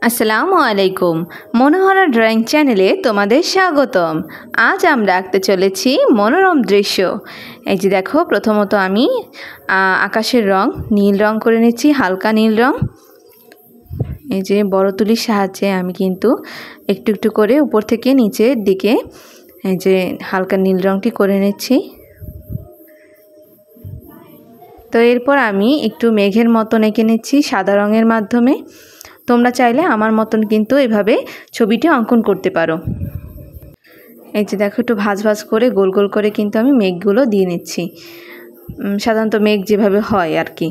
আসসালামু আলাইকুম। মনোহরা ড্রয়িং চ্যানেলে তোমাদের স্বাগতম। আজ আমরা আঁকতে চলেছি মনোরম দৃশ্য। এই যে দেখো, প্রথমত আমি আকাশের রং নীল রং করে নিচ্ছি, হালকা নীল রং। এই যে বড় তুলির সাহায্যে আমি কিন্তু একটু একটু করে উপর থেকে নিচের দিকে এই যে হালকা নীল রংটি করে নিচ্ছি। তো এরপর আমি একটু মেঘের মতন এঁকে নিচ্ছি সাদা রঙের মাধ্যমে। তোমরা চাইলে আমার মতন কিন্তু এভাবে ছবিটি অঙ্কন করতে পারো। এই যে দেখো, একটু ভাঁজ ভাঁজ করে গোল গোল করে কিন্তু আমি মেঘগুলো দিয়ে নিচ্ছি, সাধারণত মেঘ যেভাবে হয় আর কি।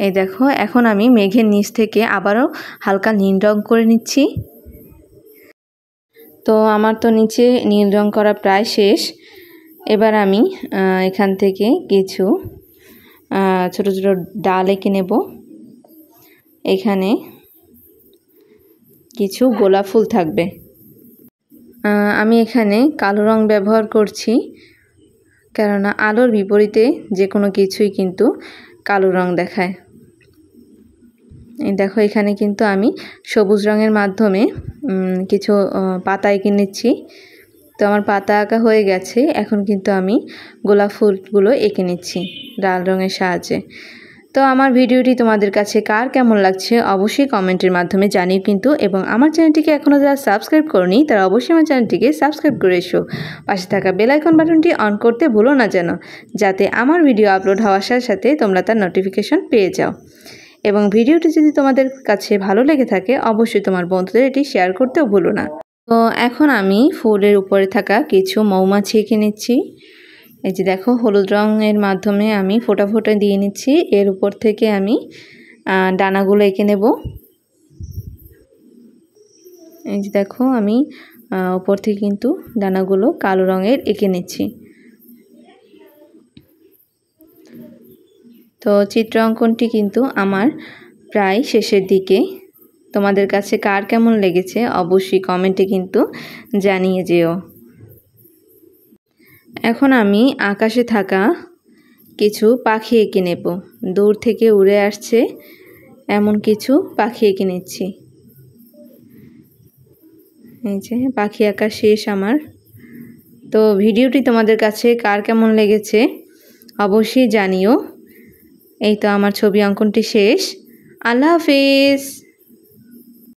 এই দেখো, এখন আমি মেঘের নিচ থেকে আবারও হালকা নীল রং করে নিচ্ছি। তো আমার তো নিচে নীল রং করা প্রায় শেষ। এবার আমি এখান থেকে কিছু ছোট ছোট ডাল এঁকে নেব। এখানে কিছু গোলাপ ফুল থাকবে। আমি এখানে কালো রং ব্যবহার করছি, কেননা আলোর বিপরীতে যে কোনো কিছুই কিন্তু কালো রং দেখায়। এই দেখো, এখানে কিন্তু আমি সবুজ রঙের মাধ্যমে কিছু পাতা এঁকে নিচ্ছি। তো আমার পাতা আঁকা হয়ে গেছে। এখন কিন্তু আমি গোলাপ ফুলগুলো এঁকে নিচ্ছি লাল রঙের সাহায্যে। তো আমার ভিডিওটি তোমাদের কাছে কার কেমন লাগছে অবশ্যই কমেন্টের মাধ্যমে জানিও কিন্তু। এবং আমার চ্যানেলটিকে এখনও যারা সাবস্ক্রাইব করনি তারা অবশ্যই আমার চ্যানেলটিকে সাবস্ক্রাইব করে এসো। পাশে থাকা বেল আইকন বাটনটি অন করতে ভুলো না যেন, যাতে আমার ভিডিও আপলোড হওয়ার সাথে সাথে তোমরা তার নোটিফিকেশন পেয়ে যাও। এবং ভিডিওটি যদি তোমাদের কাছে ভালো লেগে থাকে অবশ্যই তোমার বন্ধুদের এটি শেয়ার করতেও ভুলো না। তো এখন আমি ফুলের উপরে থাকা কিছু মৌমাছি এঁকে নিচ্ছি। এই যে দেখো, হলুদ রঙের মাধ্যমে আমি ফোঁটা ফোঁটা দিয়ে নিচ্ছি। এর উপর থেকে আমি ডানাগুলো এঁকে নেব। এই যে দেখো, আমি উপর থেকে কিন্তু ডানাগুলো কালো রঙের এঁকে নিচ্ছি। তো চিত্র অঙ্কনটি কিন্তু আমার প্রায় শেষের দিকে। তোমাদের কাছে কার কেমন লেগেছে অবশ্যই কমেন্টে কিন্তু জানিয়ে যেও। এখন আমি আকাশে থাকা কিছু পাখি এঁকে নেব। দূর থেকে উড়ে আসছে এমন কিছু পাখি এঁকে নিচ্ছি। এই যে পাখি আঁকা শেষ আমার। তো ভিডিওটি তোমাদের কাছে কার কেমন লেগেছে অবশ্যই জানিও। এই তো আমার ছবি অঙ্কনটি শেষ। আল্লাহ হাফেজ।